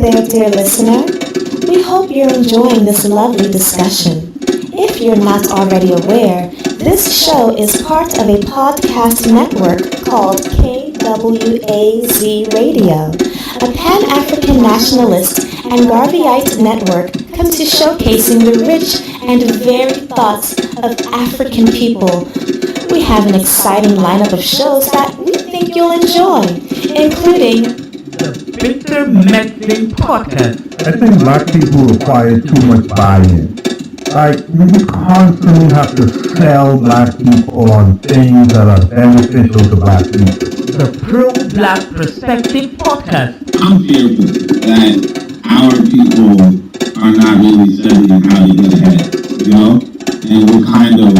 there, dear listener. We hope you're enjoying this lovely discussion. If you're not already aware, this show is part of a podcast network called KWAZ Radio. A Pan-African Nationalist and Garveyite network come to showcasing the rich and varied thoughts of African people. We have an exciting lineup of shows that we think you'll enjoy, including the Bitter Method Podcast. I think black people require too much buy-in. Like, we constantly have to sell black people on things that are beneficial to black people. The Pro-Black Perspective Podcast. I'm fearful that our people are not really studying how to get ahead, and we're kind of,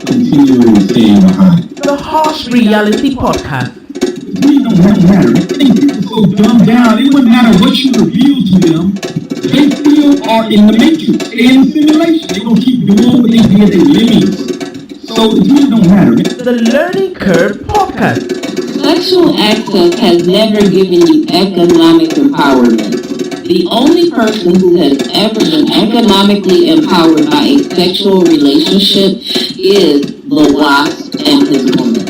continually staying behind. The Harsh Reality Podcast. It really don't matter. I think people so dumbed down, it wouldn't matter what you reveal to them. They still are in the matrix. They're in the simulation. They're going to keep doing what they did. They're lemmings. So it really don't matter. The Learning Curve Podcast. Sexual access has never given you economic empowerment. The only person who has ever been economically empowered by a sexual relationship is the wasp and his woman.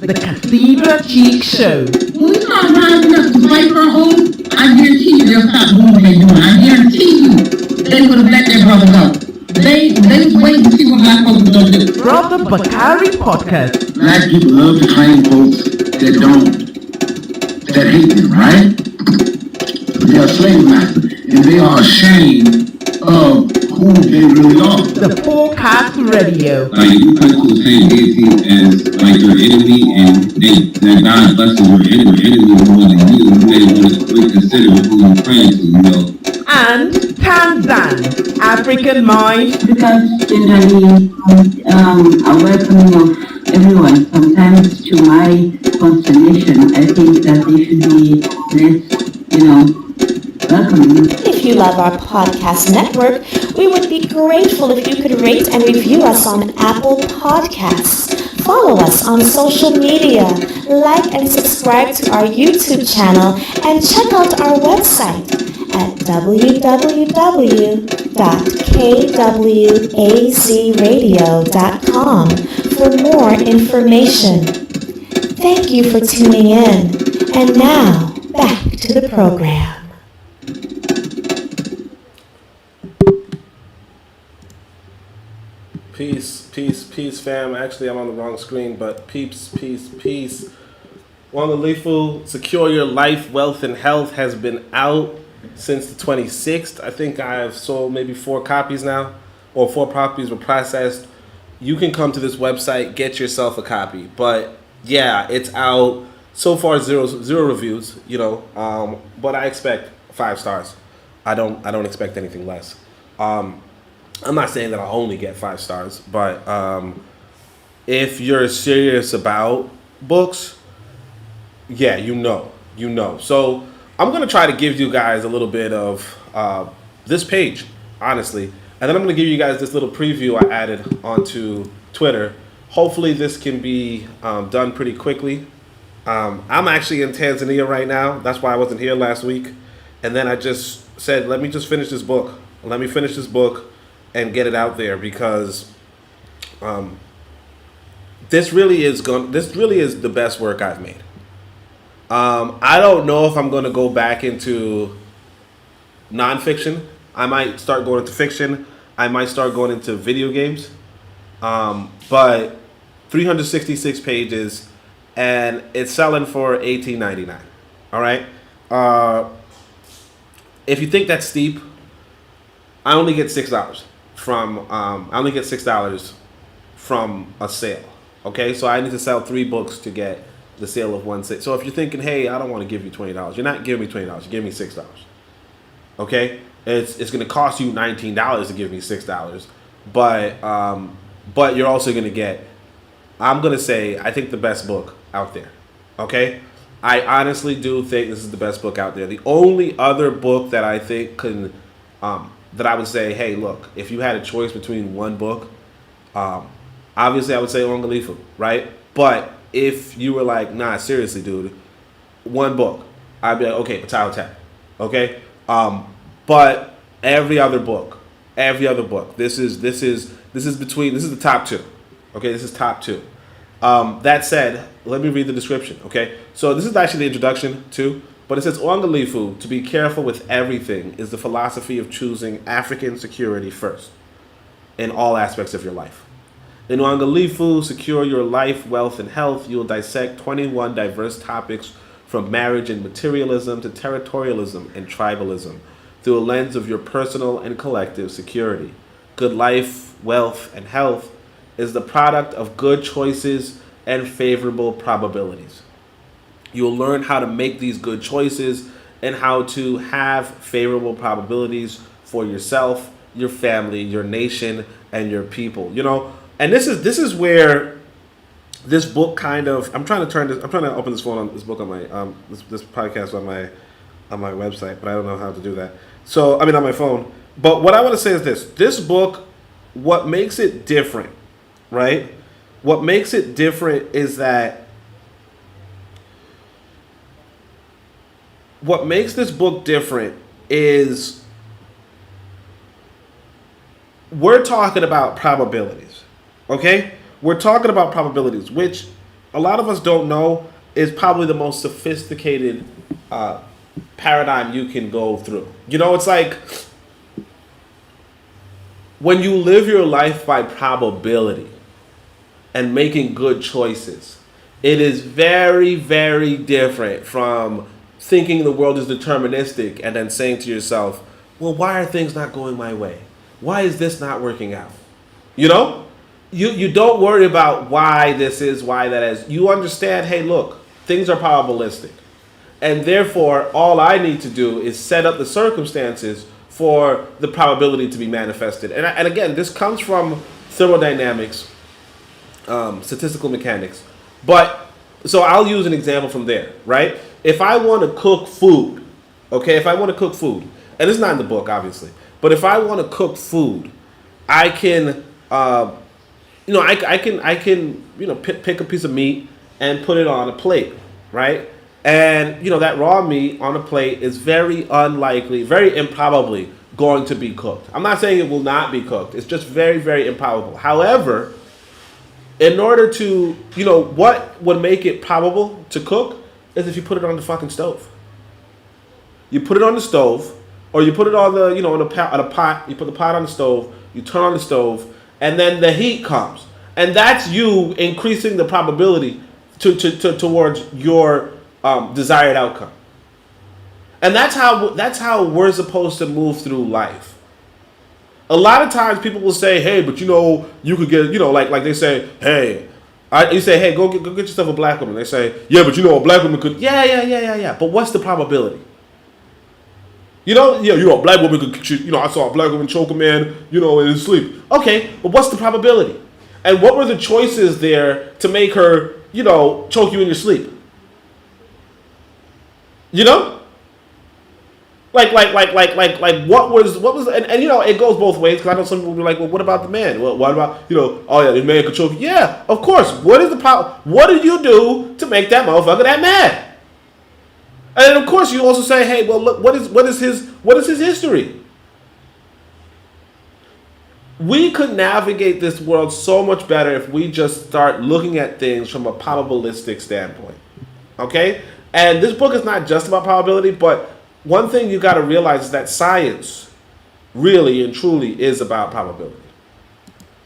The Cathedral Cheek Show. When we start rising up to fight for our home, I guarantee you they'll stop doing what they're doing. I guarantee you they would have let their brother go. They was waiting to see what black folks were going to do. Brother Bakari Podcast. Black people love to claim folks that hate them, right? They are slave masters, and they are ashamed of who they really are. The Forecast Radio. Like, you come to the same deity as, like, your enemy, and that God blesses your enemy more than you may want to reconsider who you're praying to, And Tanzan, African Mind. Because generally, a welcoming of everyone. Sometimes, to my consternation, I think that they should be less, welcoming. If you love our podcast network, we would be grateful if you could rate and review us on Apple Podcasts. Follow us on social media, like and subscribe to our YouTube channel, and check out our website at www.kwazradio.com for more information. Thank you for tuning in. And now, back to the program. Peace, fam. Actually, I'm on the wrong screen, but peace. Uangalifu, Secure Your Life, Wealth, and Health has been out since the 26th. I think I have sold maybe 4 copies now, or 4 copies were processed. You can come to this website, get yourself a copy. But yeah, it's out. So far, zero reviews, but I expect 5 stars. I don't expect anything less. I'm not saying that I'll only get 5 stars, but if you're serious about books, yeah, you know. So I'm going to try to give you guys a little bit of this page, honestly. And then I'm going to give you guys this little preview I added onto Twitter. Hopefully this can be done pretty quickly. I'm actually in Tanzania right now. That's why I wasn't here last week. And then I just said, let me just finish this book. Let me finish this book and get it out there, because this really is the best work I've made. I don't know if I'm going to go back into nonfiction. I might start going into fiction. I might start going into video games. But 366 pages, and it's selling for $18.99. All right. If you think that's steep, I only get $6 from a sale. Okay, so I need to sell 3 books to get the sale of 1 6. So if you're thinking, hey, I don't want to give you $20, you're not giving me $20. You're giving me $6. Okay, it's going to cost you $19 to give me $6, but you're also going to get, I'm going to say, I think the best book out there. Okay, I honestly do think this is the best book out there. The only other book that I think can that I would say, hey, look, if you had a choice between one book, obviously I would say Uangalifu, right? But if you were like, nah, seriously, dude, one book, I'd be like, okay, Ptah Htp. Okay, but every other book. This is the top two. Okay, this is top two. That said, let me read the description. Okay, so this is actually the introduction too. But it says, Uangalifu, to be careful with everything, is the philosophy of choosing African security first in all aspects of your life. In Uangalifu, secure your life, wealth, and health, you will dissect 21 diverse topics from marriage and materialism to territorialism and tribalism through a lens of your personal and collective security. Good life, wealth, and health is the product of good choices and favorable probabilities. You'll learn how to make these good choices and how to have favorable probabilities for yourself, your family, your nation, and your people. You know, and this is where this book kind of I'm trying to open this book on my this podcast on my website, but I don't know how to do that. So I mean on my phone. But what I want to say is this book, what makes it different, right? What makes it different is that what makes this book different is we're talking about probabilities, okay? We're talking about probabilities, which a lot of us don't know is probably the most sophisticated paradigm you can go through. You know, it's like when you live your life by probability and making good choices, it is very, very different from thinking the world is deterministic and then saying to yourself, well, why are things not going my way? Why is this not working out? You know? You don't worry about why this is, why that is. You understand, hey, look, things are probabilistic. And therefore, all I need to do is set up the circumstances for the probability to be manifested. And again, this comes from thermodynamics, statistical mechanics. But, so I'll use an example from there, right? If I want to cook food, okay, and it's not in the book, obviously, but if I want to cook food, I can, I can pick a piece of meat and put it on a plate, right? And, that raw meat on a plate is very unlikely, very improbably going to be cooked. I'm not saying it will not be cooked. It's just very, very improbable. However, in order to, what would make it probable to cook is if you put it on the fucking stove. You put it on the stove, or you put it on the, on a pot. You put the pot on the stove. You turn on the stove, and then the heat comes, and that's you increasing the probability towards your desired outcome. And that's how we're supposed to move through life. A lot of times people will say, hey, but you could get, like they say, hey, you say, hey, go get yourself a black woman. They say, yeah, but a black woman could, yeah. But what's the probability? A black woman could, I saw a black woman choke a man, in his sleep. Okay, but what's the probability? And what were the choices there to make her, choke you in your sleep? Like what was and it goes both ways, because I know some people will be like, well, what about the man? Well, what about, oh yeah, the man could choke you. Yeah, of course. What did you do to make that motherfucker that mad? And then of course you also say, hey, well, look, what is his history? We could navigate this world so much better if we just start looking at things from a probabilistic standpoint. Okay? And this book is not just about probability, but one thing you got to realize is that science really and truly is about probability.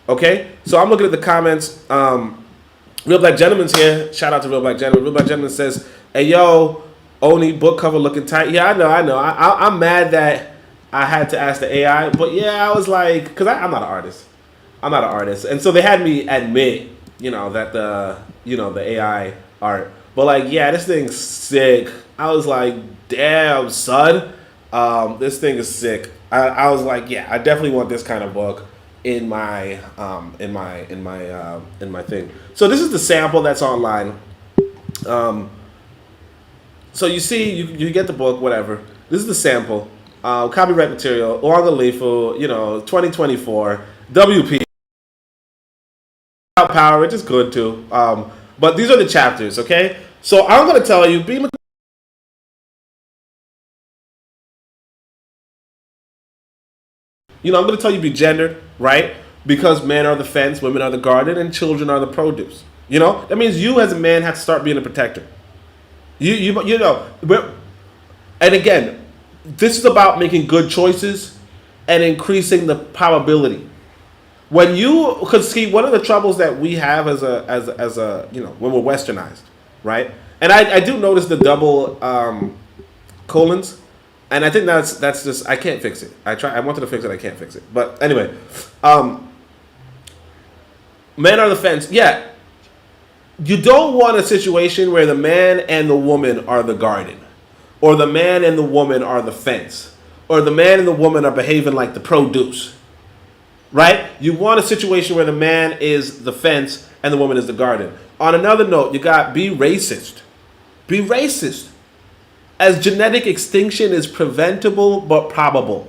Okay? So I'm looking at the comments. Real Black Gentleman's here. Shout out to Real Black Gentleman. Real Black Gentleman says, hey, yo, Oni book cover looking tight. Yeah, I know. I'm mad that I had to ask the AI. But yeah, I was like, because I'm not an artist. And so they had me admit, that the AI art. But like, yeah, this thing's sick. I was like, damn, son, this thing is sick. I was like, yeah, I definitely want this kind of book in my thing. So this is the sample that's online. So you see, you get the book, whatever. This is the sample. Copyright material, Uangalifu, 2024, WP. Power, which is good too. But these are the chapters, okay? So I'm going to tell you, be I'm going to tell you be gendered, right? Because men are the fence, women are the garden, and children are the produce. That means you as a man have to start being a protector. And again, this is about making good choices and increasing the probability. Because see, one of the troubles that we have as a when we're westernized, right? And I do notice the double colons, and I think that's just, I can't fix it. I wanted to fix it, I can't fix it. But anyway, men are the fence. Yeah, you don't want a situation where the man and the woman are the garden, or the man and the woman are the fence, or the man and the woman are behaving like the produce, right? You want a situation where the man is the fence and the woman is the garden. On another note, you got be racist. Be racist. As genetic extinction is preventable but probable.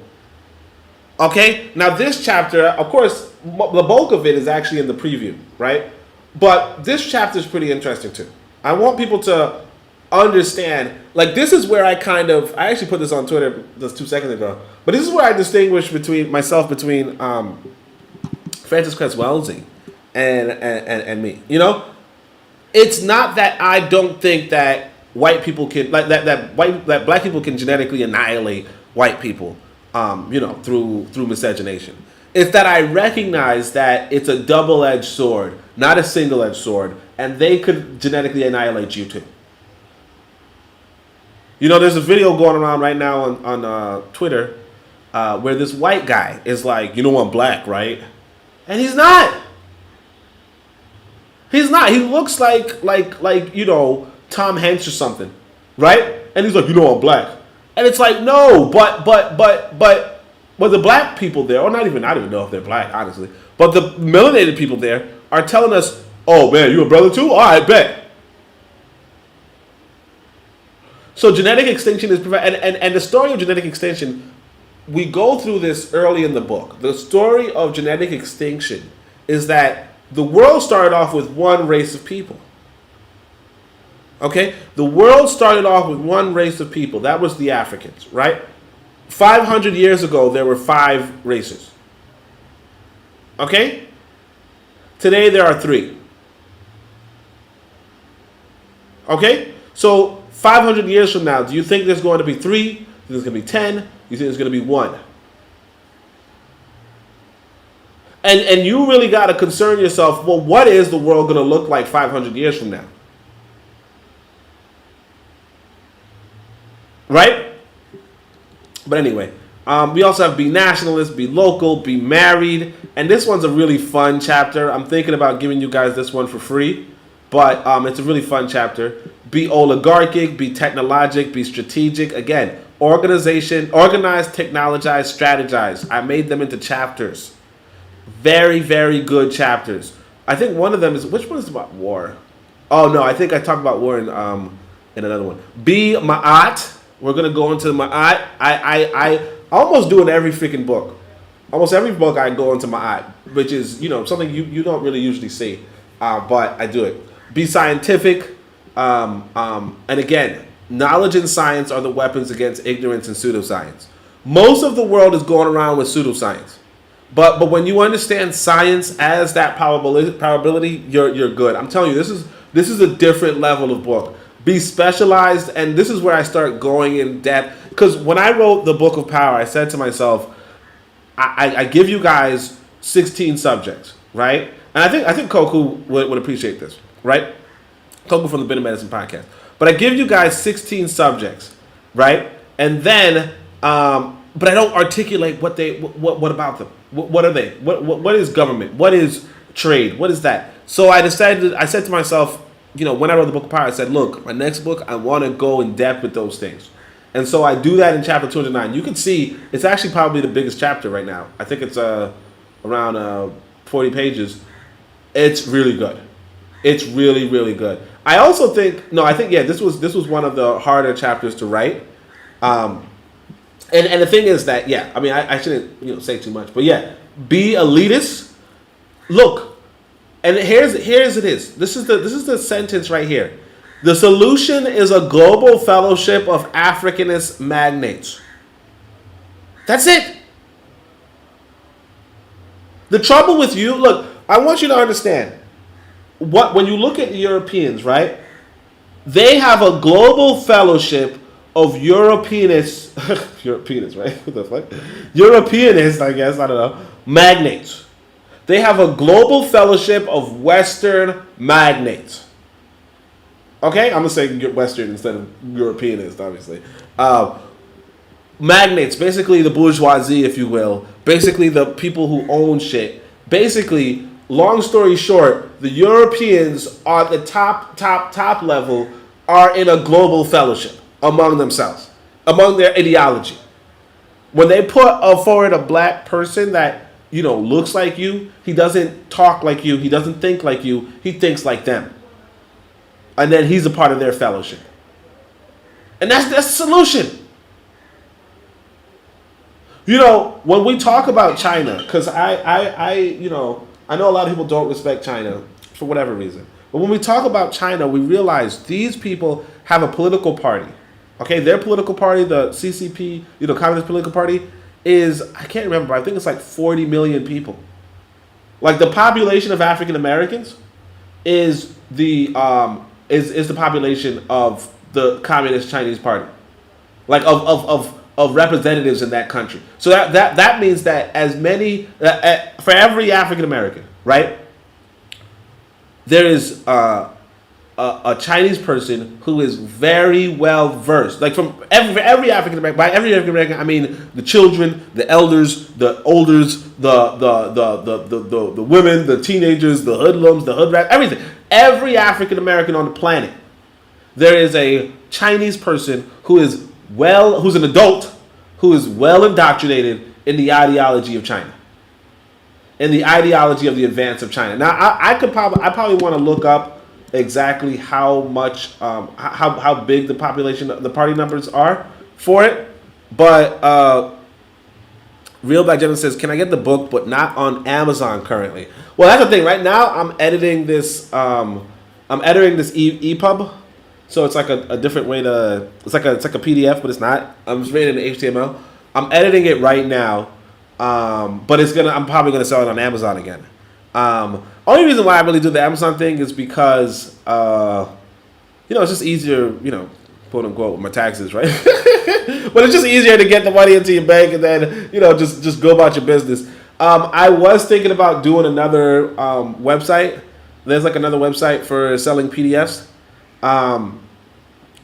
Okay? Now this chapter, of course, the bulk of it is actually in the preview, right? But this chapter is pretty interesting too. I want people to understand, like, this is where I actually put this on Twitter just 2 seconds ago, but this is where I distinguish between Francis Cress Welsing and me. It's not that I don't think that white people can, that black people can genetically annihilate white people, through miscegenation. It's that I recognize that it's a double-edged sword, not a single-edged sword, and they could genetically annihilate you too. There's a video going around right now on Twitter where this white guy is like, I'm black, right? And he's not. He's not. He looks like Tom Hanks or something, right? And he's like, I'm black. And it's like, no, but the black people there, or not even, I don't even know if they're black, honestly, but the melanated people there are telling us, oh man, you a brother too? All right, bet. So genetic extinction is and the story of genetic extinction, we go through this early in the book. The story of genetic extinction is that the world started off with one race of people. Okay? The world started off with one race of people. That was the Africans, right? 500 years ago, there were 5 races. Okay? Today, there are 3. Okay? So, 500 years from now, do you think there's going to be 3? Do you think there's going to be 10? Do you think there's going to be 1? And you really got to concern yourself, well, what is the world going to look like 500 years from now? Right? But anyway, we also have be nationalist, be local, be married. And this one's a really fun chapter. I'm thinking about giving you guys this one for free. But it's a really fun chapter. Be oligarchic, be technologic, be strategic. Again, organization, organize, technologize, strategize. I made them into chapters. Very, very good chapters. I think one of them is, which one is about war? Oh no, I think I talked about war in another one. Be Ma'at. We're gonna go into Ma'at. I almost do it in every freaking book. Almost every book I go into Ma'at, which is something you don't really usually see, but I do it. Be scientific, and again, knowledge and science are the weapons against ignorance and pseudoscience. Most of the world is going around with pseudoscience. But when you understand science as that probability, you're good. I'm telling you, this is a different level of book. Be specialized, and this is where I start going in depth. Because when I wrote the Book of Power, I said to myself, I give you guys 16 subjects, right? And I think Koku would appreciate this, right? Koku from the Bit of Medicine podcast. But I give you guys 16 subjects, right? And then, but I don't articulate what about them. What are they? What is government? What is trade? What is that? So I said to myself, when I wrote the Book of Power, I said, look, my next book, I want to go in depth with those things. And so I do that in chapter 209. You can see it's actually probably the biggest chapter right now. I think it's around 40 pages. It's really good. It's really, really good. I also think, this was one of the harder chapters to write. And the thing is that, I shouldn't say too much, but be elitist. Look, and here's it is. This is the sentence right here. The solution is a global fellowship of Africanist magnates. That's it. The trouble with you, look, I want you to understand, when you look at the Europeans, right, they have a global fellowship of Europeanists, Europeanists, right? What the fuck? Europeanists, I guess, I don't know, magnates. They have a global fellowship of Western magnates. Okay? I'm going to say Western instead of Europeanist, obviously. Magnates, basically the bourgeoisie, if you will. Basically the people who own shit. Basically, long story short, the Europeans are the top level are in a global fellowship among themselves, among their ideology. When they put forward a black person that, you know, looks like you, he doesn't talk like you, he doesn't think like you, he thinks like them. And then he's a part of their fellowship. And that's the solution. You know, when we talk about China, because I know a lot of people don't respect China for whatever reason. But when we talk about China, we realize these people have a political party. Okay, their political party, the CCP, Communist Political Party, is, I can't remember, I think it's like 40 million people. Like the population of African Americans is the population of the Communist Chinese Party. Like of representatives in that country. So that means that as many, for every African American, right, there is a Chinese person who is very well versed. Like from every African American, by every African American, I mean the children, the elders, the olders, the women, the teenagers, the hoodlums, the hood rat, everything. Every African American on the planet, there is a Chinese person who's an adult, who is well indoctrinated in the ideology of China, in the ideology of the advance of China. Now, I probably want to look up exactly how much, how big the population, the party numbers are for it. But Real Black Gentleman says, "Can I get the book, but not on Amazon currently?" Well, that's the thing. Right now, I'm editing this. EPUB. So it's like a different way to. It's like a PDF, but it's not. I'm just reading in HTML. I'm editing it right now, but I'm probably gonna sell it on Amazon again. Only reason why I really do the Amazon thing is because it's just easier, quote unquote, with my taxes, right? But it's just easier to get the money into your bank and then just go about your business. I was thinking about doing another website. There's like another website for selling PDFs.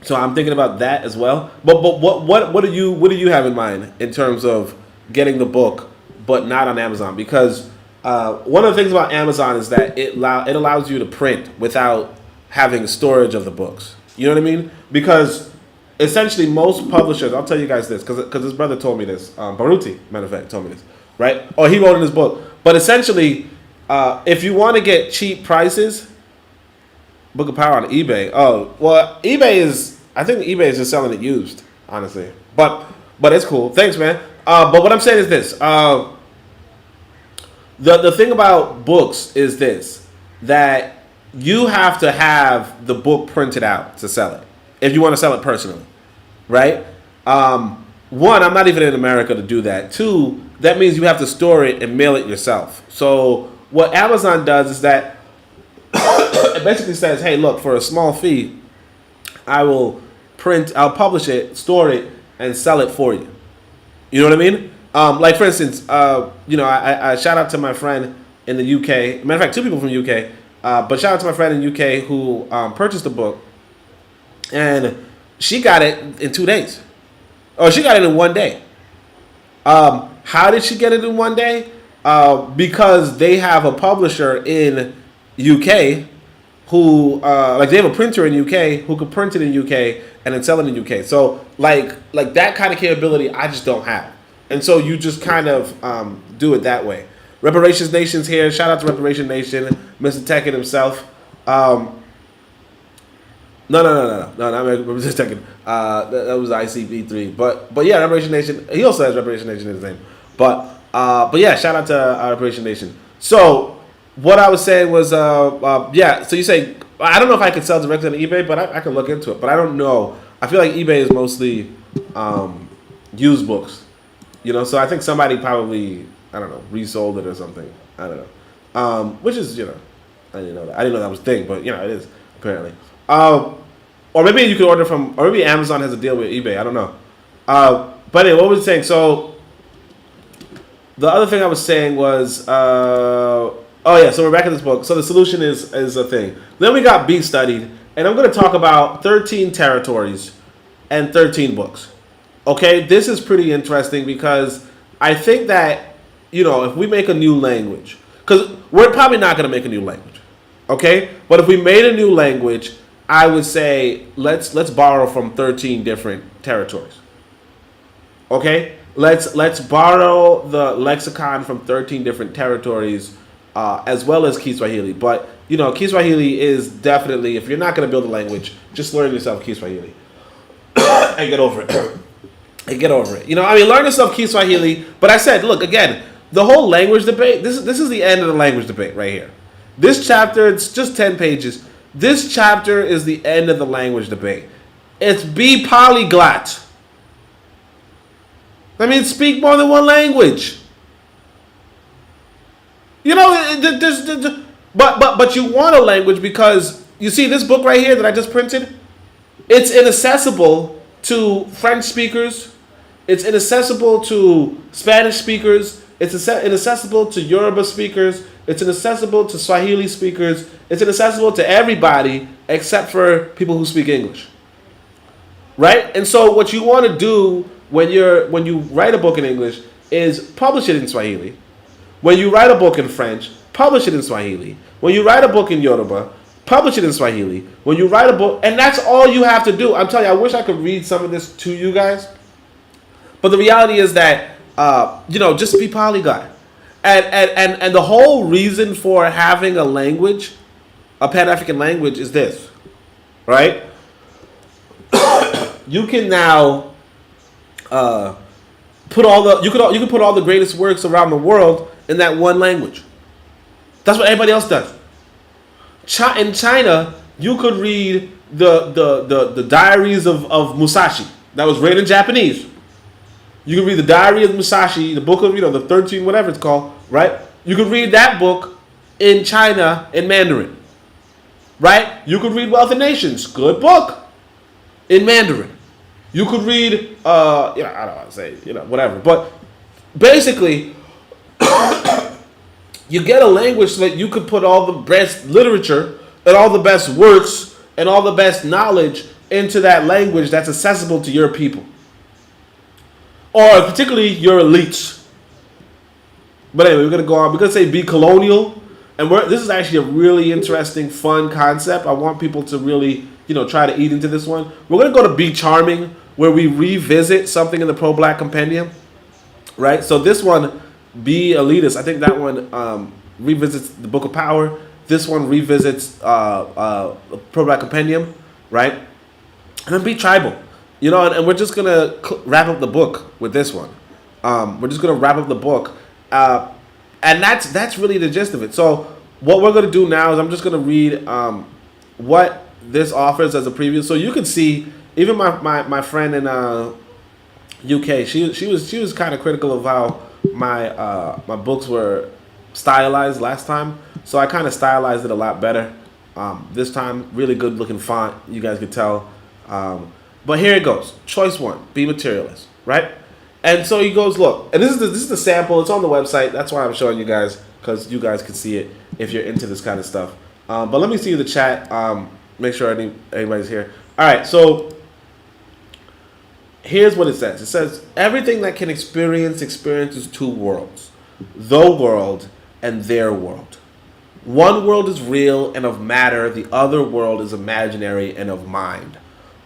So I'm thinking about that as well. But what do you have in mind in terms of getting the book, but not on Amazon? Because one of the things about Amazon is that it allows you to print without having storage of the books. You know what I mean? Because essentially most publishers, I'll tell you guys this, because his brother told me this. Baruti, matter of fact, told me this, right? Or he wrote in his book. But essentially, if you want to get cheap prices, Book of Power on eBay. Oh, well, I think eBay is just selling it used, honestly. But it's cool. Thanks, man. But what I'm saying is this. The thing about books is this, that you have to have the book printed out to sell it, if you want to sell it personally, right? One, I'm not even in America to do that. Two, that means you have to store it and mail it yourself. So what Amazon does is that it basically says, hey, look, for a small fee, I'll publish it, store it, and sell it for you. You know what I mean? Like, for instance, I shout out to my friend in the UK. Matter of fact, two people from the UK. But shout out to my friend in the UK who purchased the book. And she got it in 2 days. Oh, she got it in 1 day. How did she get it in 1 day? Because they have a publisher in UK who, they have a printer in UK who could print it in UK and then sell it in UK. So, like that kind of capability, I just don't have. And so you just kind of do it that way. Reparations Nation's here. Shout out to Reparations Nation, Mr. Tekken himself. No, not Mr. Tekken. That was ICB3. But yeah, Reparations Nation. He also has Reparations Nation in his name. But yeah, shout out to Reparations Nation. So what I was saying was, yeah. So you say, I don't know if I could sell directly on eBay, but I can look into it. But I don't know. I feel like eBay is mostly used books. So I think somebody probably, I don't know, resold it or something. I don't know. Which is, I didn't know that. I didn't know that was a thing, but, it is, apparently. Or maybe you could order from, or maybe Amazon has a deal with eBay. I don't know. But anyway, what was I saying? So, the other thing I was saying was, so we're back in this book. So the solution is a thing. Then we got Be Studied, and I'm going to talk about 13 territories and 13 books. Okay, this is pretty interesting because I think that, if we make a new language, because we're probably not going to make a new language, okay? But if we made a new language, I would say let's borrow from 13 different territories. Okay, let's borrow the lexicon from 13 different territories, as well as Kiswahili. But Kiswahili is definitely, if you're not going to build a language, just learn yourself Kiswahili and get over it. Learn yourself Kiswahili. But I said, look, again, the whole language debate. This is the end of the language debate right here. This chapter, it's just 10 pages. This chapter is the end of the language debate. It's be polyglot. That means speak more than one language. But you want a language because you see this book right here that I just printed. It's inaccessible to French speakers. It's inaccessible to Spanish speakers. It's inaccessible to Yoruba speakers. It's inaccessible to Swahili speakers. It's inaccessible to everybody except for people who speak English. Right? And so what you want to do when you write a book in English is publish it in Swahili. When you write a book in French, publish it in Swahili. When you write a book in Yoruba, publish it in Swahili. When you write a book, and that's all you have to do. I'm telling you, I wish I could read some of this to you guys. But the reality is that, just be polyglot. And the whole reason for having a language, a Pan-African language, is this, right? You can now put all the greatest works around the world in that one language. That's what everybody else does. In China, you could read the diaries of Musashi that was written in Japanese. You could read the Diary of Musashi, the book of, the 13, whatever it's called, right? You could read that book in China in Mandarin, right? You could read Wealth of Nations, good book, in Mandarin. You could read, I don't want to say, whatever. But basically, you get a language so that you could put all the best literature and all the best works and all the best knowledge into that language that's accessible to your people. Or particularly your elites. But anyway, we're going to go on. We're going to say be colonial. And this is actually a really interesting, fun concept. I want people to really, try to eat into this one. We're going to go to Be Charming, where we revisit something in the Pro-Black Compendium. Right? So this one, Be Elitist. I think that one revisits the Book of Power. This one revisits the Pro-Black Compendium. Right? And then Be Tribal. And we're just going to wrap up the book with this one. We're just going to wrap up the book. And that's really the gist of it. So what we're going to do now is I'm just going to read what this offers as a preview. So you can see, even my friend in UK, she was kind of critical of how my books were stylized last time. So I kind of stylized it a lot better this time. Really good looking font, you guys could tell. But here it goes. Choice 1, be materialist, right? And so he goes, look, and this is the sample. It's on the website. That's why I'm showing you guys, because you guys can see it if you're into this kind of stuff. But let me see the chat. Make sure anybody's here. All right, so here's what it says. It says, everything that can experiences two worlds, the world and their world. One world is real and of matter. The other world is imaginary and of mind.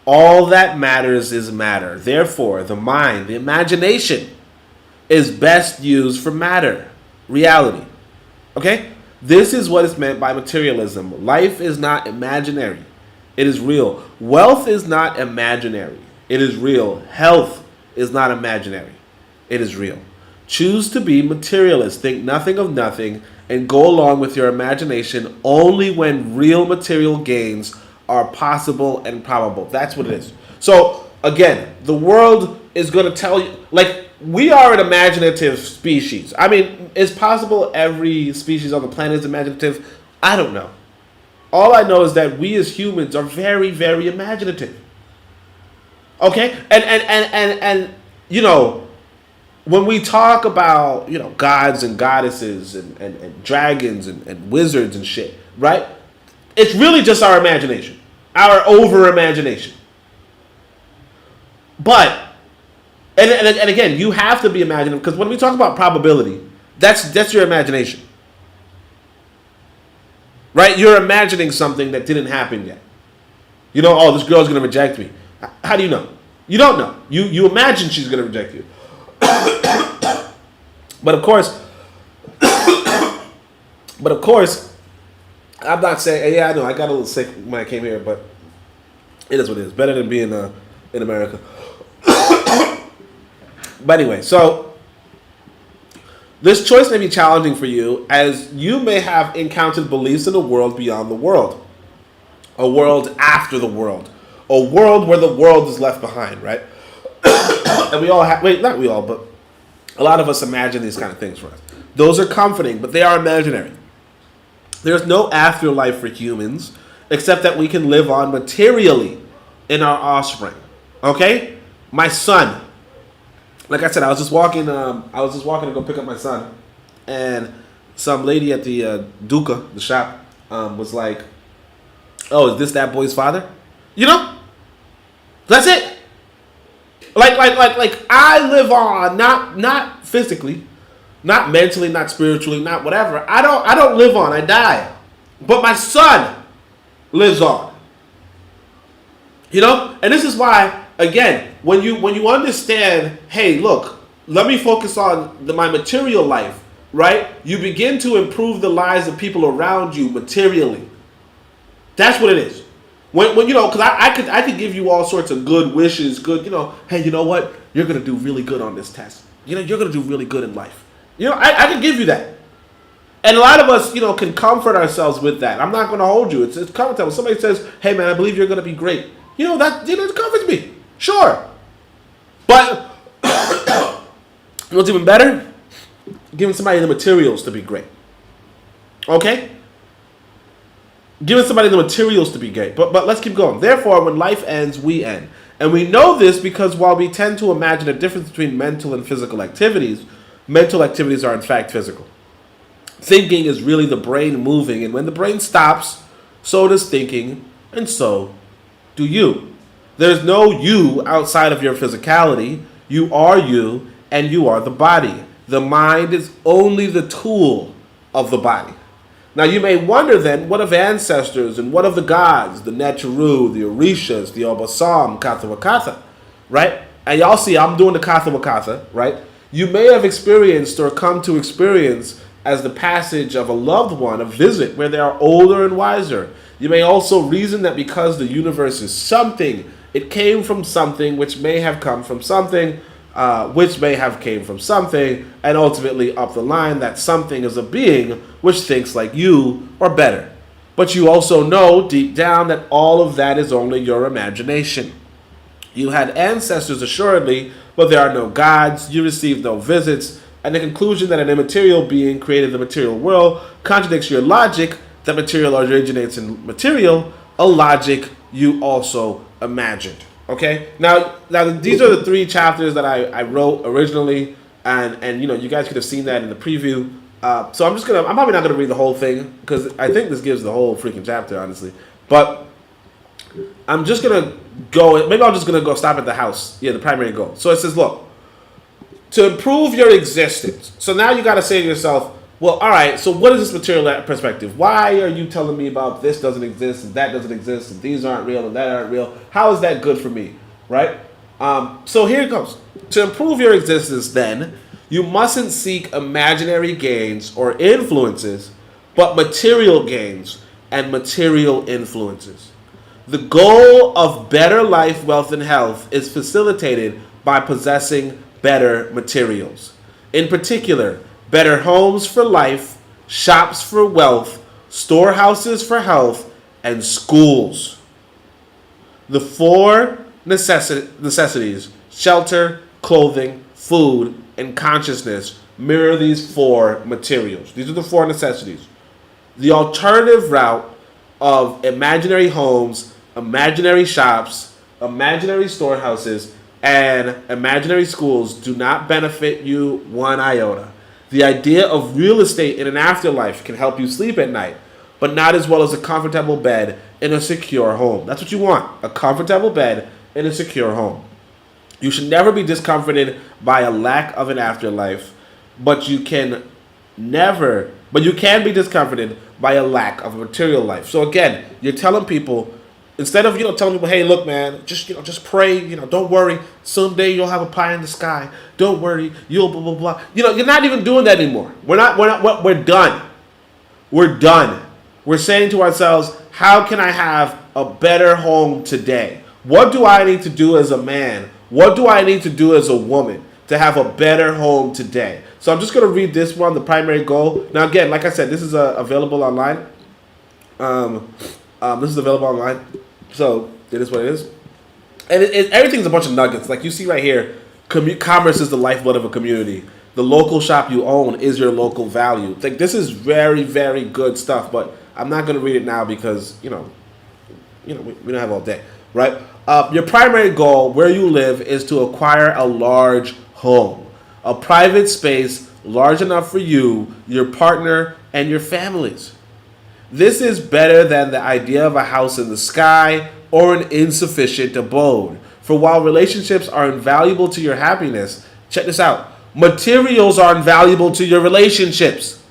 All that matters is matter. Therefore, the mind, the imagination, is best used for matter, reality. Okay? This is what is meant by materialism. Life is not imaginary. It is real. Wealth is not imaginary. It is real. Health is not imaginary. It is real. Choose to be materialist. Think nothing of nothing and go along with your imagination only when real material gains are possible and probable. That's what it is. So, again, the world is going to tell you, like, we are an imaginative species. I mean, it's possible every species on the planet is imaginative. I don't know. All I know is that we as humans are very, very imaginative. Okay? And you know, when we talk about, you know, gods and goddesses and dragons and wizards and shit, right? It's really just our imagination. Our over-imagination. But, and again, you have to be imaginative, because when we talk about probability, that's your imagination. Right? You're imagining something that didn't happen yet. You know, oh, this girl's going to reject me. How do you know? You don't know. You imagine she's going to reject you. But of course, I'm not saying, yeah, I know, I got a little sick when I came here, but it is what it is. Better than being in America. But anyway, so this choice may be challenging for you, as you may have encountered beliefs in a world beyond the world, a world after the world, a world where the world is left behind, right? And we all have, not we all, but a lot of us imagine these kind of things for us. Those are comforting, but they are imaginary. There's no afterlife for humans, except that we can live on materially in our offspring. Okay? My son. Like I said, I was just walking to go pick up my son, and some lady at the Duka, the shop, was like, "Oh, is this that boy's father?" You know? That's it. Like I live on, not physically, not mentally, not spiritually, not whatever. I don't live on, I die. But my son lives on. You know? And this is why, again, when you understand, hey, look, let me focus on my material life, right? You begin to improve the lives of people around you materially. That's what it is. When you know, because I could give you all sorts of good wishes, good, you know, hey, you know what? You're going to do really good on this test. You know, you're going to do really good in life. You know, I can give you that. And a lot of us, you know, can comfort ourselves with that. I'm not going to hold you. It's comfortable. When somebody says, hey, man, I believe you're going to be great. You know, it comforts me. Sure. But, you know what's even better? Giving somebody the materials to be great. Okay? Giving somebody the materials to be great. But let's keep going. Therefore, when life ends, we end. And we know this because while we tend to imagine a difference between mental and physical activities, mental activities are in fact physical. Thinking is really the brain moving, and when the brain stops, so does thinking, and so do you. There's no you outside of your physicality. You are you, and you are the body. The mind is only the tool of the body. Now you may wonder then, what of ancestors and what of the gods, the Neteru, the Orishas, the Obasam, Katha, right? And y'all see I'm doing the Katha, right? You may have experienced or come to experience as the passage of a loved one, a visit where they are older and wiser. You may also reason that because the universe is something, it came from something which may have come from something, which may have came from something, and ultimately up the line that something is a being which thinks like you or better. But you also know deep down that all of that is only your imagination. You had ancestors assuredly, but there are no gods, you received no visits, and the conclusion that an immaterial being created the material world contradicts your logic that material originates in material, a logic you also imagined. Okay, now these are the 3 chapters that I wrote originally, and you know, you guys could have seen that in the preview. So I'm probably not gonna read the whole thing because I think this gives the whole freaking chapter, honestly. But I'm just gonna go. Maybe I'm just gonna go stop at the house. Yeah, the primary goal. So it says, look, to improve your existence. So now you got to say to yourself, well, all right, so what is this material perspective? Why are you telling me about this doesn't exist and that doesn't exist and these aren't real and that aren't real? How is that good for me, right? So here it goes. To improve your existence, then, you mustn't seek imaginary gains or influences, but material gains and material influences. The goal of better life, wealth, and health is facilitated by possessing better materials. In particular, better homes for life, shops for wealth, storehouses for health, and schools. The 4 necessities Shelter, clothing, food, and consciousness mirror these four materials. These are the four necessities. The alternative route of imaginary homes, imaginary shops, imaginary storehouses, and imaginary schools do not benefit you one iota. The idea of real estate in an afterlife can help you sleep at night, but not as well as a comfortable bed in a secure home. That's what you want, a comfortable bed in a secure home. You should never be discomforted by a lack of an afterlife, but you can be discomforted by a lack of a material life. So again, you're telling people, instead of telling people, hey, look, man, just pray, don't worry, someday you'll have a pie in the sky. Don't worry, you'll blah blah blah. You're not even doing that anymore. We're done. We're done. We're saying to ourselves, how can I have a better home today? What do I need to do as a man? What do I need to do as a woman to have a better home today? So I'm just going to read this one, the primary goal. Now, again, like I said, this is available online. This is available online. So it is what it is. And everything's a bunch of nuggets. Like you see right here, commerce is the lifeblood of a community. The local shop you own is your local value. Like this is very, very good stuff, but I'm not going to read it now because, we don't have all day, right? Your primary goal where you live is to acquire a large home, a private space large enough for you, your partner, and your families. This is better than the idea of a house in the sky or an insufficient abode. For while relationships are invaluable to your happiness, check this out, materials are invaluable to your relationships.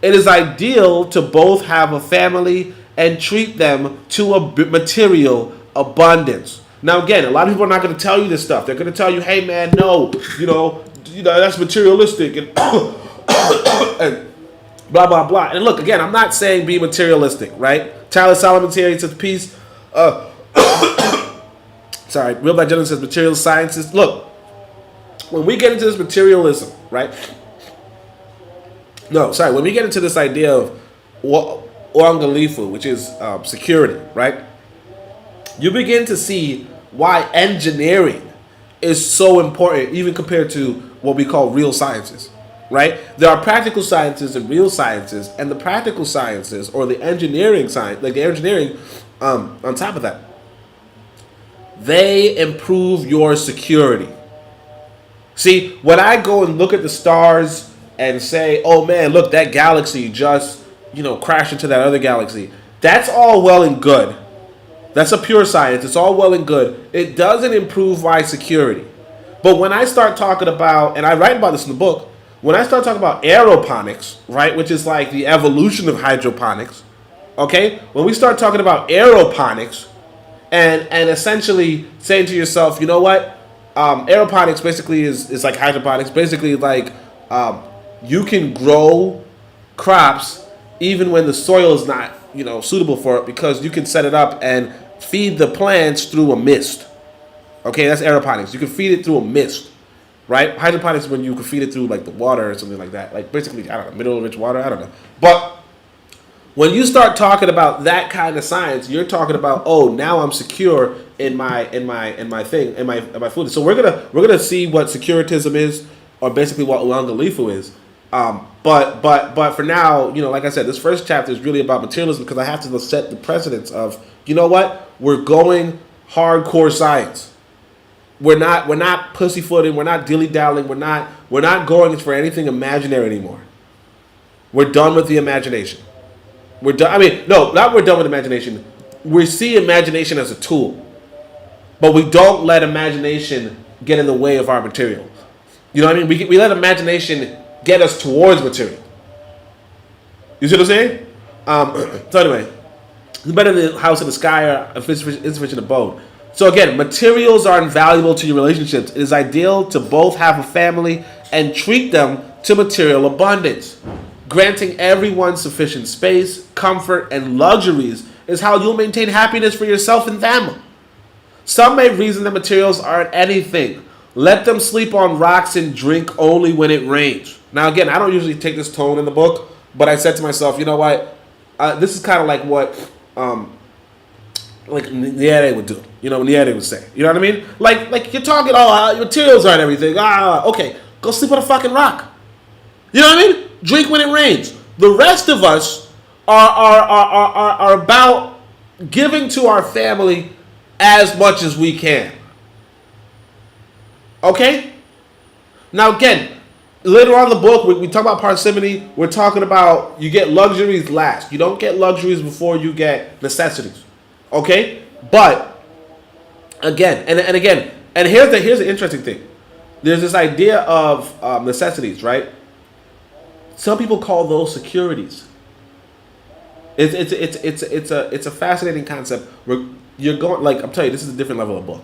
It is ideal to both have a family and treat them to a material abundance. Now again, a lot of people are not going to tell you this stuff. They're going to tell you, hey man, no, that's materialistic and, and blah, blah, blah. And look, again, I'm not saying be materialistic, right? Tyler Solomon's here, he says peace. Sorry, Real Black Gentleman says material sciences. Look, when we get into this materialism, right? When we get into this idea of Uangalifu, which is security, right? You begin to see why engineering is so important, even compared to what we call real sciences, right? There are practical sciences and real sciences, and the practical sciences or the engineering science, like the engineering on top of that, they improve your security. See, when I go and look at the stars and say, oh man, look, that galaxy just, crashed into that other galaxy, that's all well and good. That's a pure science. It's all well and good. It doesn't improve my security. But when I start talking about, and I write about this in the book, when I start talking about aeroponics, right, which is like the evolution of hydroponics, okay? When we start talking about aeroponics and essentially saying to yourself, you know what? Aeroponics basically is like hydroponics. Basically like you can grow crops even when the soil is not, suitable for it, because you can set it up and feed the plants through a mist. Okay, that's aeroponics. You can feed it through a mist, right? Hydroponics is when you can feed it through like the water or something like that. Like basically, I don't know, mineral rich water, I don't know. But when you start talking about that kind of science, you're talking about, oh, now I'm secure in my food. So we're gonna see what securitism is, or basically what Uangalifu is. But for now, like I said, this first chapter is really about materialism because I have to set the precedence of, you know what? We're going hardcore science. We're not pussyfooting. We're not dilly-dallying. We're not going for anything imaginary anymore. We're done with the imagination. We're done. We're done with imagination. We see imagination as a tool, but we don't let imagination get in the way of our material. You know what I mean? We let imagination get us towards material. You see what I'm saying? So anyway, it's better than a house in the sky or insufficient abode. So again, materials are invaluable to your relationships. It is ideal to both have a family and treat them to material abundance. Granting everyone sufficient space, comfort, and luxuries is how you'll maintain happiness for yourself and them. Some may reason that materials aren't anything. Let them sleep on rocks and drink only when it rains. Now again, I don't usually take this tone in the book, but I said to myself, you know what? This is kind of like what like Nyere would do. You know, Nyere would say. You know what I mean? Like you're talking, your materials are and everything. Okay, go sleep on a fucking rock. You know what I mean? Drink when it rains. The rest of us are about giving to our family as much as we can. Okay? Now again, later on in the book, we talk about parsimony. We're talking about you get luxuries last. You don't get luxuries before you get necessities. Okay? But again, and here's the interesting thing. There's this idea of necessities, right? Some people call those securities. It's a fascinating concept. You're going, like, I'm telling you, this is a different level of book.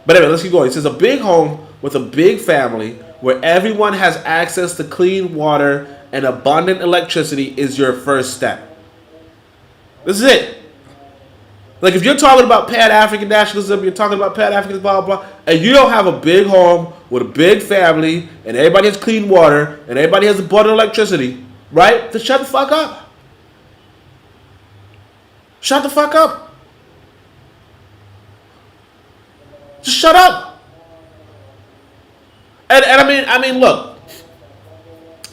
But anyway, let's keep going. It says a big home with a big family where everyone has access to clean water and abundant electricity is your first step. This is it. Like, if you're talking about Pan-African nationalism, you're talking about Pan-African blah, blah, blah, and you don't have a big home with a big family and everybody has clean water and everybody has abundant electricity, right? Then shut the fuck up. Shut the fuck up. Just shut up. And I mean, look,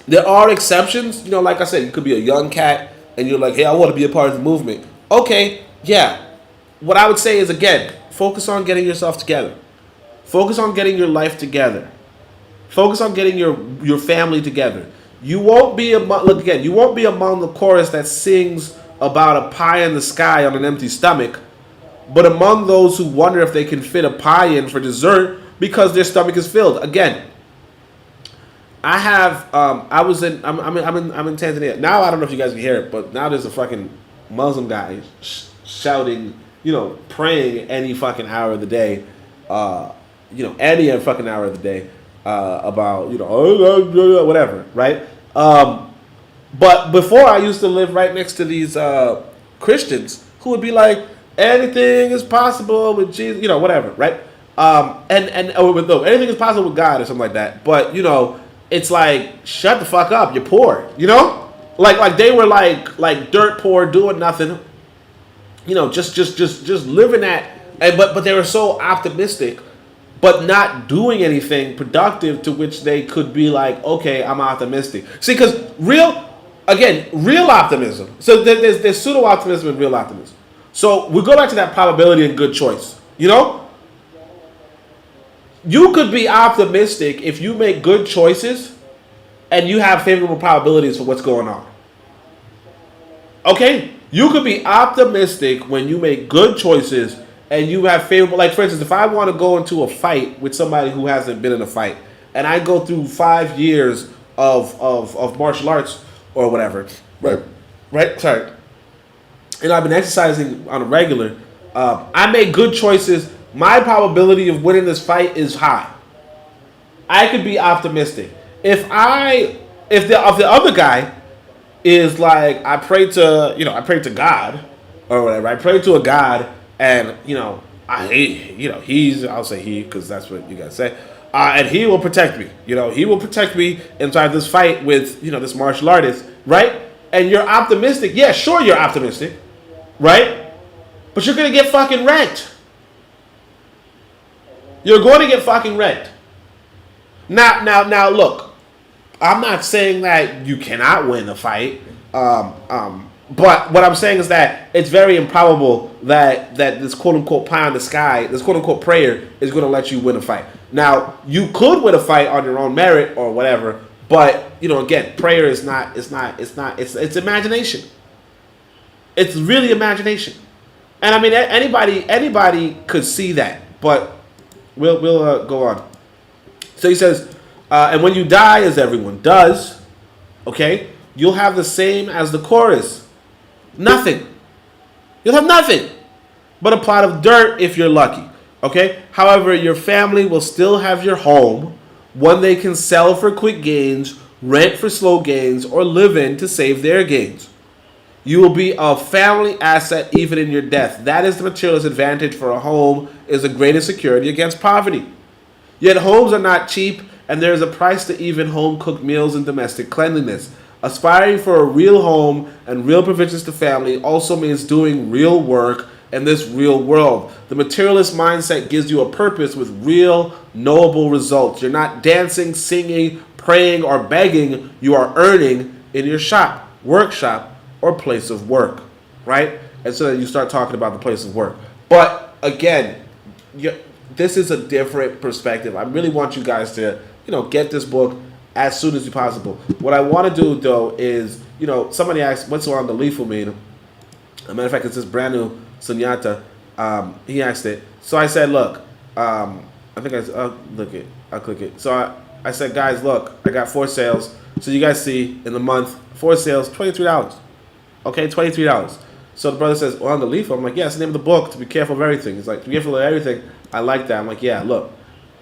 there are exceptions. You know, like I said, you could be a young cat and you're like, hey, I want to be a part of the movement. Okay, yeah. What I would say is, again, focus on getting yourself together. Focus on getting your life together. Focus on getting your family together. You won't be you won't be among the chorus that sings about a pie in the sky on an empty stomach, but among those who wonder if they can fit a pie in for dessert because their stomach is filled. Again, I have I'm in Tanzania. Now I don't know if you guys can hear it, but now there's a fucking Muslim guy shouting, you know, praying any fucking hour of the day, any fucking hour of the day, about, you know, whatever, right? But before, I used to live right next to these Christians who would be like, anything is possible with Jesus, you know, whatever, right? Anything is possible with God or something like that. But, you know, it's like, shut the fuck up, you're poor, you know? Like they were like dirt poor, doing nothing, you know, just living that, but they were so optimistic, but not doing anything productive to which they could be like, okay, I'm optimistic. See, because real optimism. So there's pseudo optimism and real optimism. So we go back to that probability and good choice. You know, you could be optimistic if you make good choices and you have favorable probabilities for what's going on. Okay, you could be optimistic when you make good choices and you have favorable, like, for instance, if I want to go into a fight with somebody who hasn't been in a fight, and I go through 5 years of martial arts or whatever, right, sorry, and I've been exercising on a regular, I make good choices, my probability of winning this fight is high. I could be optimistic. If the other guy is like, I pray to God or whatever, I pray to a God, and, you know, I'll say he, because that's what you guys say, and he will protect me. You know, he will protect me inside this fight with, you know, this martial artist, right? And you're optimistic. Yeah, sure, you're optimistic, right? But you're going to get fucking wrecked. You're going to get fucking wrecked. Now, look, I'm not saying that you cannot win a fight, but what I'm saying is that it's very improbable that this quote-unquote pie in the sky, this quote-unquote prayer is going to let you win a fight. Now, you could win a fight on your own merit or whatever, but, you know, again, prayer is it's imagination. It's really imagination. And I mean, anybody could see that, but we'll go on. So he says, and when you die, as everyone does, okay, you'll have the same as the chorus. Nothing. You'll have nothing but a plot of dirt if you're lucky. Okay? However, your family will still have your home, one they can sell for quick gains, rent for slow gains, or live in to save their gains. You will be a family asset even in your death. That is the materialist advantage for a home, is the greatest security against poverty. Yet homes are not cheap, and there is a price to even home-cooked meals and domestic cleanliness. Aspiring for a real home and real provisions to family also means doing real work in this real world. The materialist mindset gives you a purpose with real, knowable results. You're not dancing, singing, praying, or begging. You are earning in your shop, workshop, or place of work, right? And so then you start talking about the place of work. But again, this is a different perspective. I really want you guys to, get this book as soon as you possible. What I want to do, though, is, somebody asked, what's Uangalifu mean? As a matter of fact, it's this brand new Sunyata. He asked it. So I said, look, I think I'll click it. So I said, guys, look, I got 4 sales. So you guys see in the month, 4 sales, $23. Okay, $23. So the brother says, Uangalifu. I'm like, yeah, it's the name of the book, to be careful of everything. He's like, to be careful of everything. I like that. I'm like, yeah, look.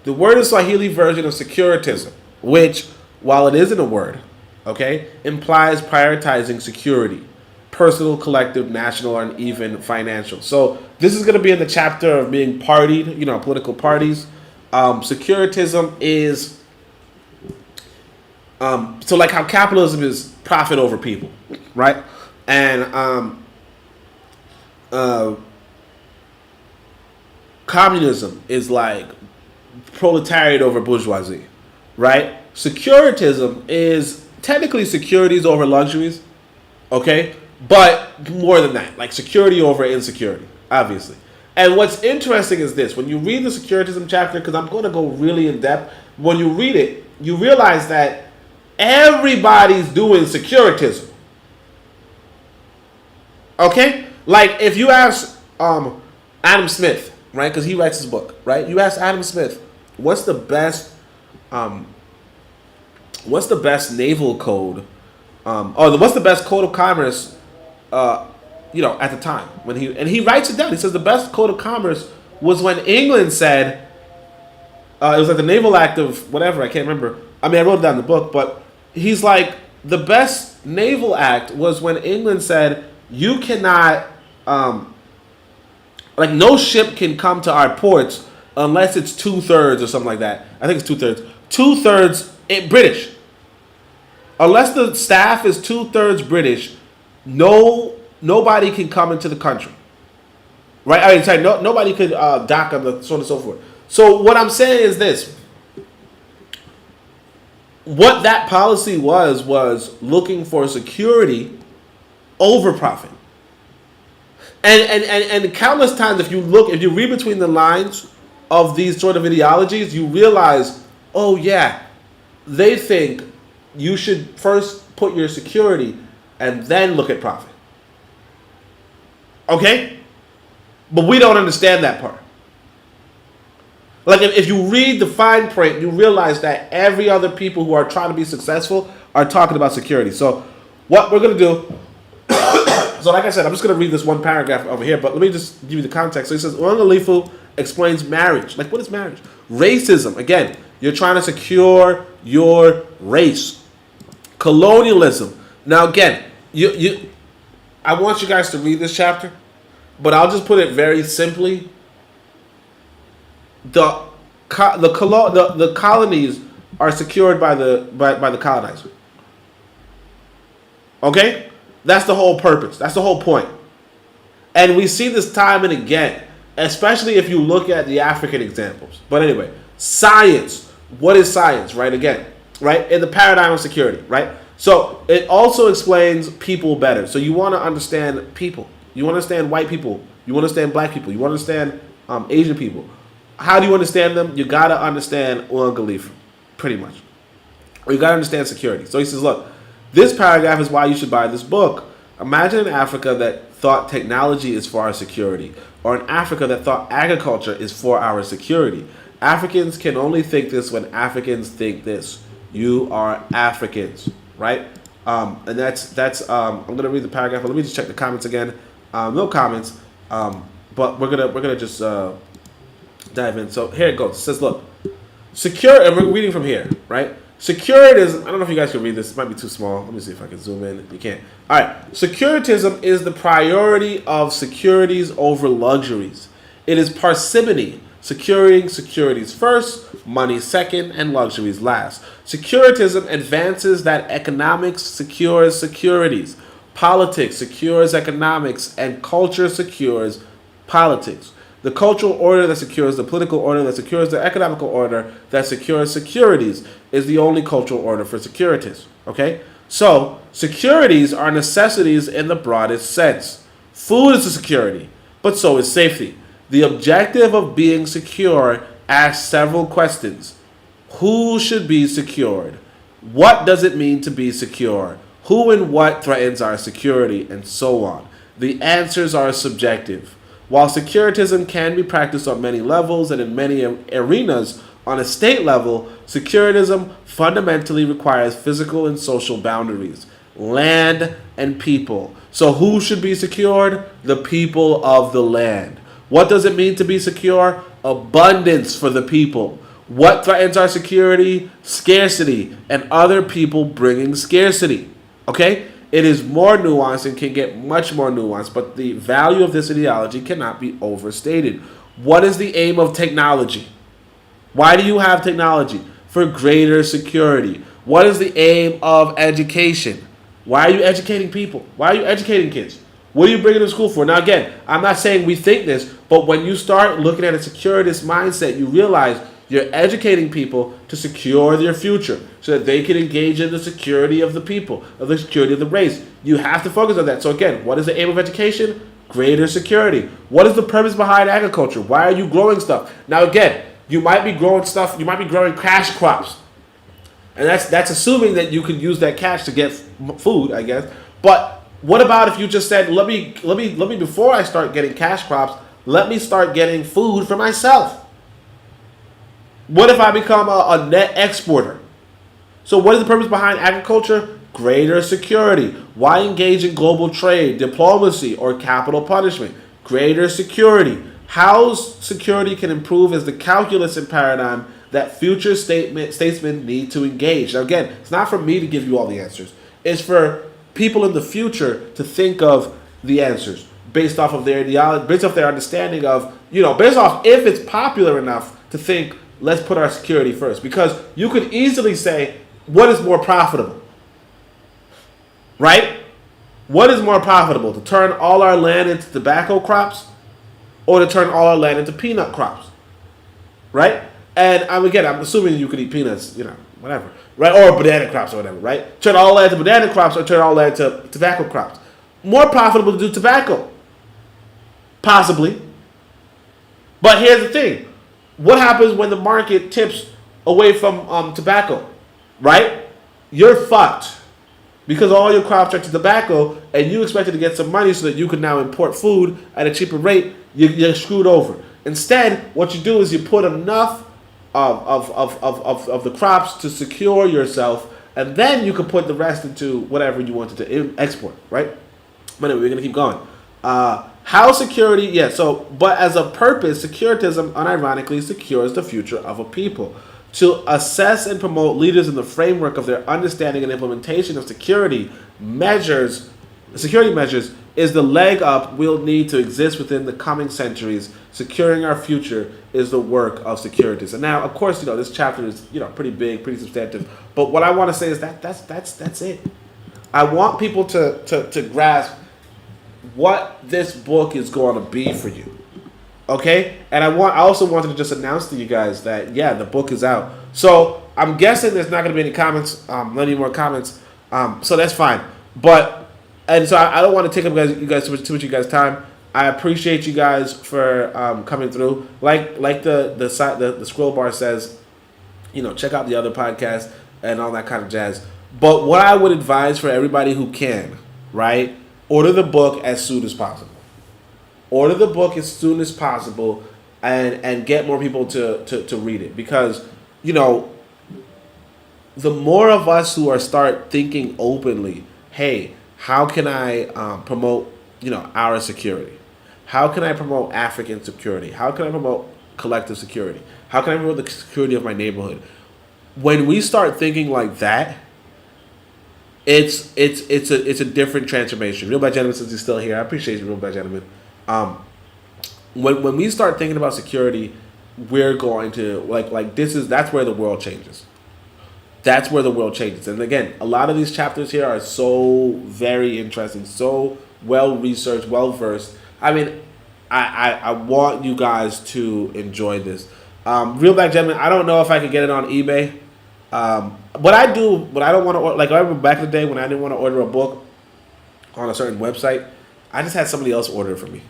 The word is Swahili version of securitism, which, while it isn't a word, okay, implies prioritizing security, personal, collective, national, and even financial. So this is going to be in the chapter of being partied, political parties. Securitism is, so like how capitalism is profit over people, right? And communism is like proletariat over bourgeoisie, right? Securitism is technically securities over luxuries, okay? But more than that, like security over insecurity, obviously. And what's interesting is this. When you read the securitism chapter, because I'm going to go really in depth, when you read it, you realize that everybody's doing securitism. Okay? Like if you ask Adam Smith, right? Because he writes his book, right? You ask Adam Smith, what's the best naval code? What's the best code of commerce? At the time when he writes it down. He says the best code of commerce was when England said it was like the Naval Act of whatever, I can't remember. I mean, I wrote it down in the book, but he's like the best naval act was when England said you cannot no ship can come to our ports unless it's 2/3 or something like that. I think it's 2/3. 2/3 British. Unless the staff is 2/3 British, nobody can come into the country. Right? I mean, sorry, nobody could dock on the so on and so forth. So what I'm saying is this. What that policy was looking for security over profit. And countless times, if you read between the lines of these sort of ideologies, you realize, oh yeah, they think you should first put your security and then look at profit. Okay? But we don't understand that part. Like if you read the fine print, you realize that every other people who are trying to be successful are talking about security. So what we're going to do, so like I said, I'm just going to read this one paragraph over here, but let me just give you the context. So he says, Uangalifu explains marriage. Like what is marriage? Racism. Again, you're trying to secure your race. Colonialism. Now again, I want you guys to read this chapter, but I'll just put it very simply. The colonies are secured by the colonizer. Okay? That's the whole purpose. That's the whole point. And we see this time and again, especially if you look at the African examples. But anyway, science. What is science, right? Again, right? In the paradigm of security, right? So it also explains people better. So you want to understand people. You want to understand white people. You want to understand black people. You want to understand Asian people. How do you understand them? You got to understand Uangalifu, pretty much. Or you got to understand security. So he says, look, this paragraph is why you should buy this book. Imagine an Africa that thought technology is for our security, or an Africa that thought agriculture is for our security. Africans can only think this when Africans think this. You are Africans, right? And that's I'm gonna read the paragraph, but let me just check the comments again. No comments, but we're gonna just dive in. So here it goes. It says, look, secure, and we're reading from here, right? Securitism, I don't know if you guys can read this. It might be too small. Let me see if I can zoom in. You can't. All right. Securitism is the priority of securities over luxuries. It is parsimony, securing securities first, money second, and luxuries last. Securitism advances that economics secures securities. Politics secures economics, and culture secures politics. The cultural order that secures the political order that secures the economical order that secures securities is the only cultural order for securities. Okay? So, securities are necessities in the broadest sense. Food is a security, but so is safety. The objective of being secure asks several questions. Who should be secured? What does it mean to be secure? Who and what threatens our security? And so on. The answers are subjective. While securitism can be practiced on many levels and in many arenas, on a state level, securitism fundamentally requires physical and social boundaries, land and people. So who should be secured? The people of the land. What does it mean to be secure? Abundance for the people. What threatens our security? Scarcity and other people bringing scarcity. Okay? It is more nuanced and can get much more nuanced, but the value of this ideology cannot be overstated. What is the aim of technology? Why do you have technology? For greater security. What is the aim of education? Why are you educating people? Why are you educating kids? What are you bringing to school for? Now again, I'm not saying we think this, but when you start looking at a securitist mindset, you realize you're educating people to secure their future so that they can engage in the security of the people, of the security of the race. You have to focus on that. So again, what is the aim of education? Greater security. What is the purpose behind agriculture? Why are you growing stuff? Now again, you might be growing stuff, you might be growing cash crops. And that's assuming that you can use that cash to get food, I guess. But what about if you just said, let me before I start getting cash crops, let me start getting food for myself. What if I become a net exporter? So what is the purpose behind agriculture? Greater security. Why engage in global trade, diplomacy, or capital punishment? Greater security. How security can improve is the calculus and paradigm that future statesmen need to engage. Now again, it's not for me to give you all the answers. It's for people in the future to think of the answers based off of their ideology, based off their understanding of, based off if it's popular enough to think, let's put our security first. Because you could easily say, what is more profitable? Right? What is more profitable? To turn all our land into tobacco crops or to turn all our land into peanut crops? Right? And I'm assuming you could eat peanuts, whatever. Right? Or banana crops or whatever, right? Turn all land to banana crops or turn all land to tobacco crops. More profitable to do tobacco. Possibly. But here's the thing. What happens when the market tips away from tobacco? Right? You're fucked. Because all your crops are to tobacco and you expected to get some money so that you could now import food at a cheaper rate, you're screwed over. Instead, what you do is you put enough of the crops to secure yourself, and then you can put the rest into whatever you wanted to export, right? But anyway, we're going to keep going. How security, but as a purpose, securitism unironically secures the future of a people. To assess and promote leaders in the framework of their understanding and implementation of security measures is the leg up we'll need to exist within the coming centuries. Securing our future is the work of securitists. And now, of course, this chapter is pretty big, pretty substantive. But what I want to say is that's it. I want people to grasp what this book is going to be for you. Okay? And I also wanted to just announce to you guys that, the book is out. So I'm guessing there's not going to be any comments, any more comments. So that's fine. And so I don't want to take up you guys too much of you guys' time. I appreciate you guys for coming through. Like the scroll bar says, check out the other podcasts and all that kind of jazz. But what I would advise for everybody who can, right? Order the book as soon as possible. Order the book as soon as possible and get more people to read it. Because, the more of us who start thinking openly, hey, how can I promote, our security? How can I promote African security? How can I promote collective security? How can I promote the security of my neighborhood? When we start thinking like that, it's a different transformation. Real Bad Gentleman, since he's still here, I appreciate you, Real Bad Gentleman. When we start thinking about security, we're going to that's where the world changes. That's where the world changes. And again, a lot of these chapters here are so very interesting, so well researched, well versed. I mean, I want you guys to enjoy this. Real Black Gentleman, I don't know if I could get it on eBay. What I don't want to, like, I remember back in the day when I didn't want to order a book on a certain website, I just had somebody else order it for me.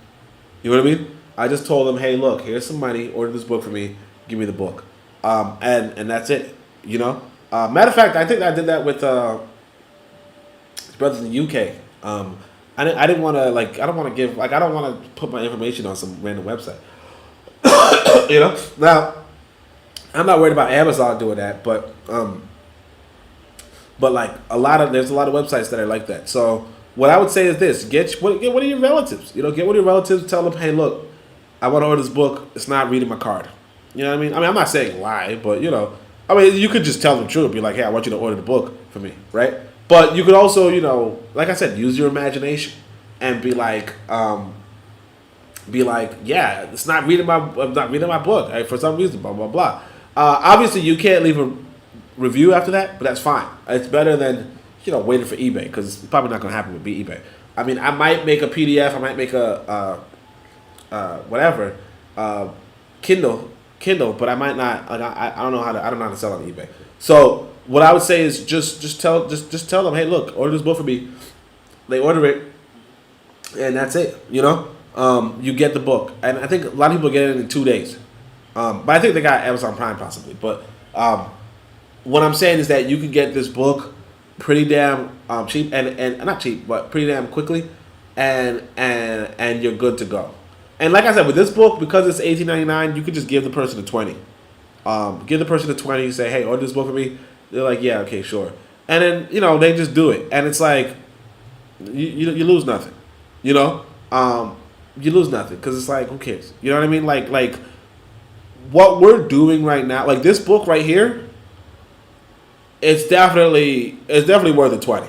You know what I mean? I just told them, hey, look, here's some money, order this book for me, give me the book. And that's it, you know? Matter of fact, I think I did that with his brothers in the UK. I didn't want to, like, I don't want to put my information on some random website. You know? Now, I'm not worried about Amazon doing that, but like, there's a lot of websites that are like that. So what I would say is this: get one of your relatives. You know, get one of your relatives. Tell them, hey, look, I want to order this book. It's not reading my card. You know what I mean? I'm not saying lie, but you know, you could just tell them the truth. Be like, hey, I want you to order the book for me, right? But you could also, you know, like I said, use your imagination and be like, yeah, it's not reading my book, right, for some reason, blah blah blah. Obviously, you can't leave a review after that, but that's fine. It's better than, you know, waiting for eBay, because it's probably not going to happen with eBay. I mean, I might make a PDF, I might make a whatever, Kindle, but I might not. Like, I don't know how to sell on eBay. So what I would say is just tell them, hey, look, order this book for me. They order it, and that's it. You know, you get the book, and I think a lot of people get it in 2 days. But I think they got Amazon Prime possibly. But what I'm saying is that you can get this book pretty damn cheap, and not cheap, but pretty damn quickly, and you're good to go. And like I said, with this book, because it's $18.99, you could just give the person a 20. Give the person a 20, say, hey, order this book for me. They're like, yeah, okay, sure. And then, you know, they just do it. And it's like, you lose nothing. You know? You lose nothing, because it's like, who cares? You know what I mean? Like what we're doing right now, like this book right here, it's definitely worth the 20.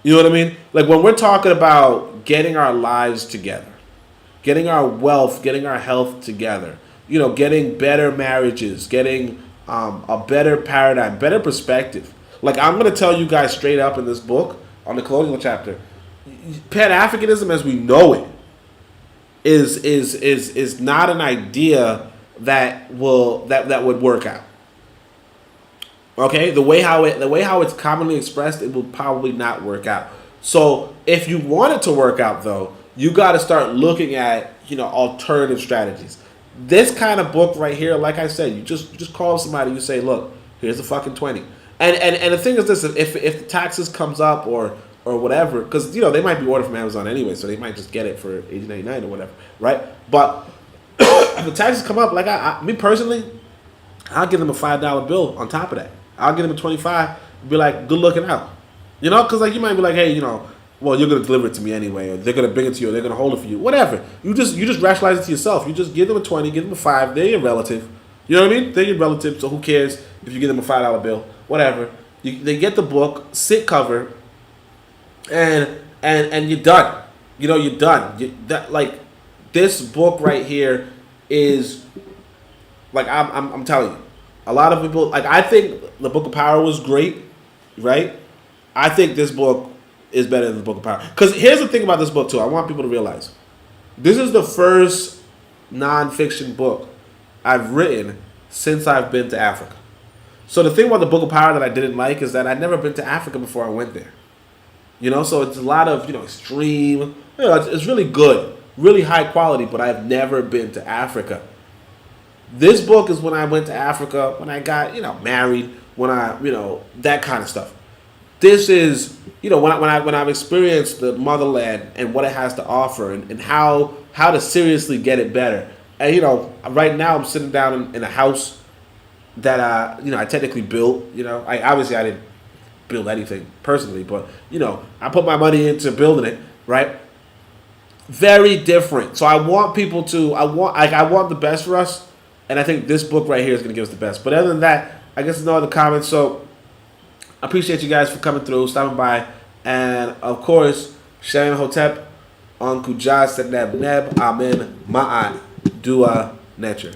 You know what I mean? Like when we're talking about getting our lives together, getting our wealth, getting our health together, you know, getting better marriages, getting a better paradigm, better perspective. Like I'm going to tell you guys straight up in this book, on the colonial chapter, Pan-Africanism as we know it is not an idea that would work out. Okay, the way how it's commonly expressed, it will probably not work out. So if you want it to work out, though, you got to start looking at, you know, alternative strategies. This kind of book right here, like I said, you just call somebody, you say, look, here's the fucking 20. And the thing is this: if the taxes comes up or whatever, because you know they might be ordered from Amazon anyway, so they might just get it for $18.99 or whatever, right? But if the taxes come up, like me personally, I'll give them a $5 bill on top of that. I'll give them a 25. Be like, good looking out, you know, because like you might be like, hey, you know, well, you're gonna deliver it to me anyway, or they're gonna bring it to you, or they're gonna hold it for you, whatever. You just rationalize it to yourself. You just give them a 20, give them a 5. They're your relative. You know what I mean? They're your relative, so who cares if you give them a $5 bill, whatever. They get the book, sit cover, and you're done. You know, you're done. Like this book right here is like I'm telling you, a lot of people, like, I think the Book of Power was great, right? I think this book is better than the Book of Power. Because here's the thing about this book too. I want people to realize this is the first nonfiction book I've written since I've been to Africa. So the thing about the Book of Power that I didn't like is that I'd never been to Africa before I went there. You know, so it's a lot of, you know, extreme, you know, it's really good, really high quality, but I've never been to Africa. This book is when I went to Africa, when I got, you know, married, when I, you know, that kind of stuff. This is, you know, when I've experienced the motherland and what it has to offer, and how to seriously get it better. And, you know, right now I'm sitting down in a house that, you know, I technically built. You know, I didn't build anything personally, but, you know, I put my money into building it, right? Very different. So I want people to, I want the best for us, and I think this book right here is going to give us the best. But other than that, I guess there's no other comments. So I appreciate you guys for coming through, stopping by, and of course, Shem Hotep, on Kujas Neb Neb, Amen, Ma'at, Dua, Nature.